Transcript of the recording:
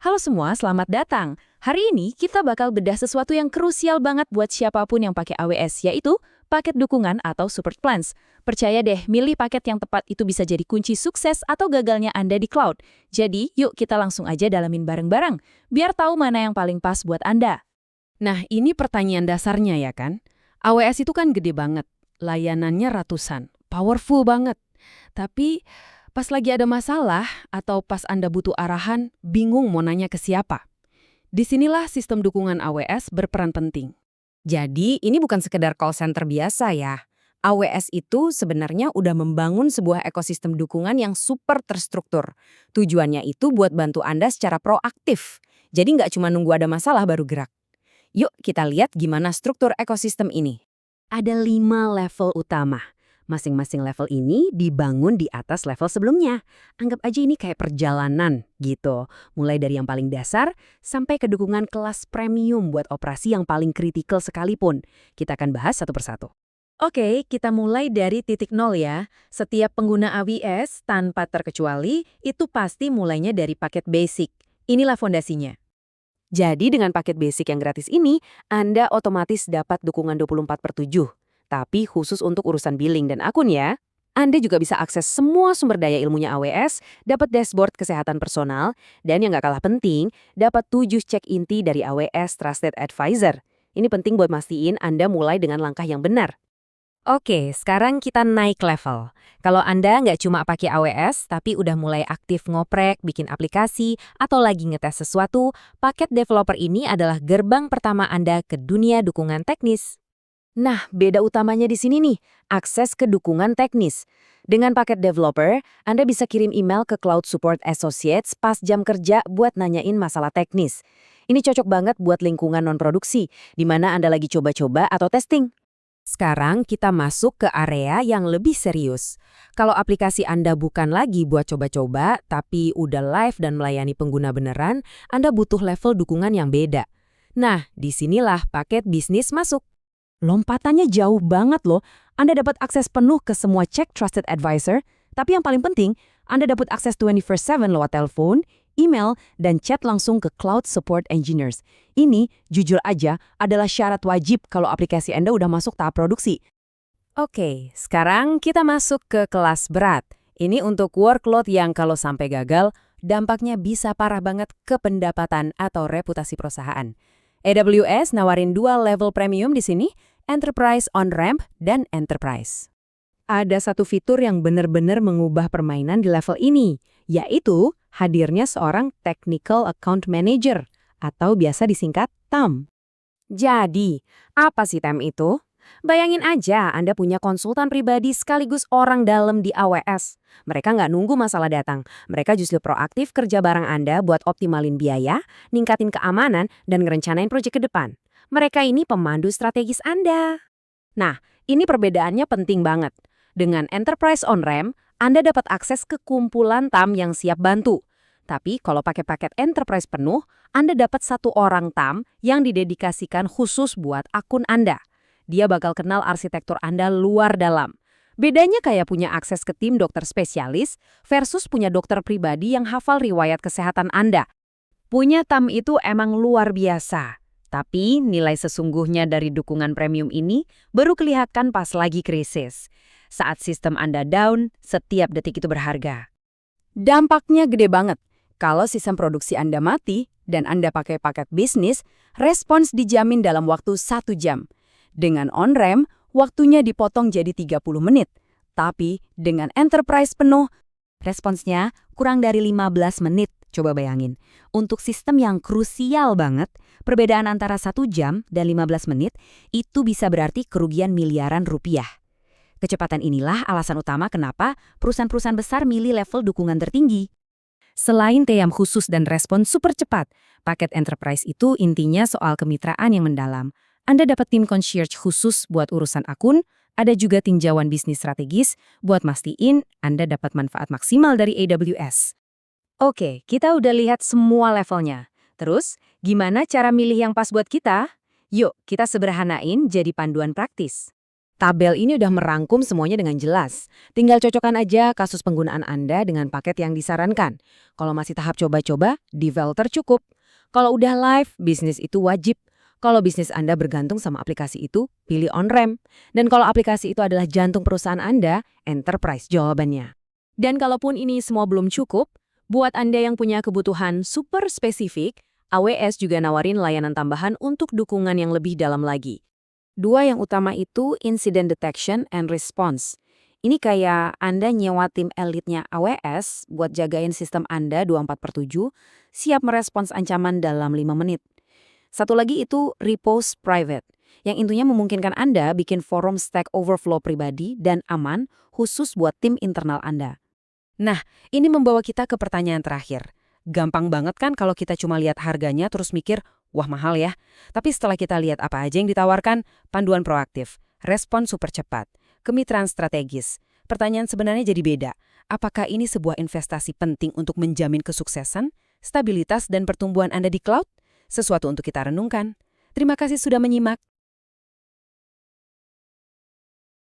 Halo semua, selamat datang. Hari ini kita bakal bedah sesuatu yang krusial banget buat siapapun yang pakai AWS, yaitu paket dukungan atau support plans. Percaya deh, milih paket yang tepat itu bisa jadi kunci sukses atau gagalnya Anda di cloud. Jadi, yuk kita langsung aja dalamin bareng-bareng, biar tahu mana yang paling pas buat Anda. Nah, ini pertanyaan dasarnya ya kan? AWS itu kan gede banget, layanannya ratusan, powerful banget. Tapi pas lagi ada masalah atau pas Anda butuh arahan, bingung mau nanya ke siapa. Disinilah sistem dukungan AWS berperan penting. Jadi, ini bukan sekedar call center biasa ya. AWS itu sebenarnya udah membangun sebuah ekosistem dukungan yang super terstruktur. Tujuannya itu buat bantu Anda secara proaktif. Jadi nggak cuma nunggu ada masalah baru gerak. Yuk kita lihat gimana struktur ekosistem ini. Ada 5 level utama. Masing-masing level ini dibangun di atas level sebelumnya. Anggap aja ini kayak perjalanan gitu. Mulai dari yang paling dasar sampai ke dukungan kelas premium buat operasi yang paling kritikal sekalipun. Kita akan bahas satu persatu. Oke, kita mulai dari titik nol ya. Setiap pengguna AWS, tanpa terkecuali, itu pasti mulainya dari paket basic. Inilah fondasinya. Jadi dengan paket basic yang gratis ini, Anda otomatis dapat dukungan 24/7. Tapi khusus untuk urusan billing dan akun ya. Anda juga bisa akses semua sumber daya ilmunya AWS, dapat dashboard kesehatan personal, dan yang nggak kalah penting, dapat 7 cek inti dari AWS Trusted Advisor. Ini penting buat mastiin Anda mulai dengan langkah yang benar. Oke, sekarang kita naik level. Kalau Anda nggak cuma pakai AWS, tapi udah mulai aktif ngoprek, bikin aplikasi, atau lagi ngetes sesuatu, paket developer ini adalah gerbang pertama Anda ke dunia dukungan teknis. Nah, beda utamanya di sini nih, akses ke dukungan teknis. Dengan paket developer, Anda bisa kirim email ke Cloud Support Associates pas jam kerja buat nanyain masalah teknis. Ini cocok banget buat lingkungan non-produksi, di mana Anda lagi coba-coba atau testing. Sekarang kita masuk ke area yang lebih serius. Kalau aplikasi Anda bukan lagi buat coba-coba, tapi udah live dan melayani pengguna beneran, Anda butuh level dukungan yang beda. Nah, disinilah paket bisnis masuk. Lompatannya jauh banget loh. Anda dapat akses penuh ke semua cek Trusted Advisor, tapi yang paling penting, Anda dapat akses 24/7 lewat telepon, email, dan chat langsung ke Cloud Support Engineers. Ini, jujur aja, adalah syarat wajib kalau aplikasi Anda udah masuk tahap produksi. Oke, sekarang kita masuk ke kelas berat. Ini untuk workload yang kalau sampai gagal, dampaknya bisa parah banget ke pendapatan atau reputasi perusahaan. AWS nawarin 2 level premium di sini, Enterprise On-Ramp dan Enterprise. Ada satu fitur yang benar-benar mengubah permainan di level ini, yaitu hadirnya seorang Technical Account Manager, atau biasa disingkat TAM. Jadi, apa sih TAM itu? Bayangin aja Anda punya konsultan pribadi sekaligus orang dalam di AWS. Mereka nggak nunggu masalah datang. Mereka justru proaktif kerja bareng Anda buat optimalin biaya, ningkatin keamanan, dan ngerencanain proyek ke depan. Mereka ini pemandu strategis Anda. Nah, ini perbedaannya penting banget. Dengan Enterprise On-Ramp, Anda dapat akses ke kumpulan TAM yang siap bantu. Tapi kalau pakai paket Enterprise penuh, Anda dapat satu orang TAM yang didedikasikan khusus buat akun Anda. Dia bakal kenal arsitektur Anda luar dalam. Bedanya kayak punya akses ke tim dokter spesialis versus punya dokter pribadi yang hafal riwayat kesehatan Anda. Punya TAM itu emang luar biasa. Tapi nilai sesungguhnya dari dukungan premium ini baru kelihatan pas lagi krisis. Saat sistem Anda down, setiap detik itu berharga. Dampaknya gede banget. Kalau sistem produksi Anda mati dan Anda pakai paket bisnis, respons dijamin dalam waktu 1 jam. Dengan on-ramp, waktunya dipotong jadi 30 menit. Tapi dengan enterprise penuh, responsnya kurang dari 15 menit. Coba bayangin, untuk sistem yang krusial banget, perbedaan antara 1 jam dan 15 menit itu bisa berarti kerugian miliaran rupiah. Kecepatan inilah alasan utama kenapa perusahaan-perusahaan besar milih level dukungan tertinggi. Selain TAM khusus dan respon super cepat, paket enterprise itu intinya soal kemitraan yang mendalam. Anda dapat tim concierge khusus buat urusan akun, ada juga tinjauan bisnis strategis buat mastiin Anda dapat manfaat maksimal dari AWS. Oke, kita udah lihat semua levelnya. Terus, gimana cara milih yang pas buat kita? Yuk, kita sederhanain jadi panduan praktis. Tabel ini udah merangkum semuanya dengan jelas. Tinggal cocokkan aja kasus penggunaan Anda dengan paket yang disarankan. Kalau masih tahap coba-coba, di filter cukup. Kalau udah live, bisnis itu wajib. Kalau bisnis Anda bergantung sama aplikasi itu, pilih on-ramp. Dan kalau aplikasi itu adalah jantung perusahaan Anda, enterprise jawabannya. Dan kalaupun ini semua belum cukup, buat Anda yang punya kebutuhan super spesifik, AWS juga nawarin layanan tambahan untuk dukungan yang lebih dalam lagi. Dua yang utama itu incident detection and response. Ini kayak Anda nyewa tim elitnya AWS buat jagain sistem Anda 24/7, siap merespons ancaman dalam 5 menit. Satu lagi itu repose private, yang intinya memungkinkan Anda bikin forum Stack Overflow pribadi dan aman khusus buat tim internal Anda. Nah, ini membawa kita ke pertanyaan terakhir. Gampang banget kan kalau kita cuma lihat harganya terus mikir, wah mahal ya. Tapi setelah kita lihat apa aja yang ditawarkan, panduan proaktif, respon super cepat, kemitraan strategis. Pertanyaan sebenarnya jadi beda. Apakah ini sebuah investasi penting untuk menjamin kesuksesan, stabilitas, dan pertumbuhan Anda di cloud? Sesuatu untuk kita renungkan. Terima kasih sudah menyimak.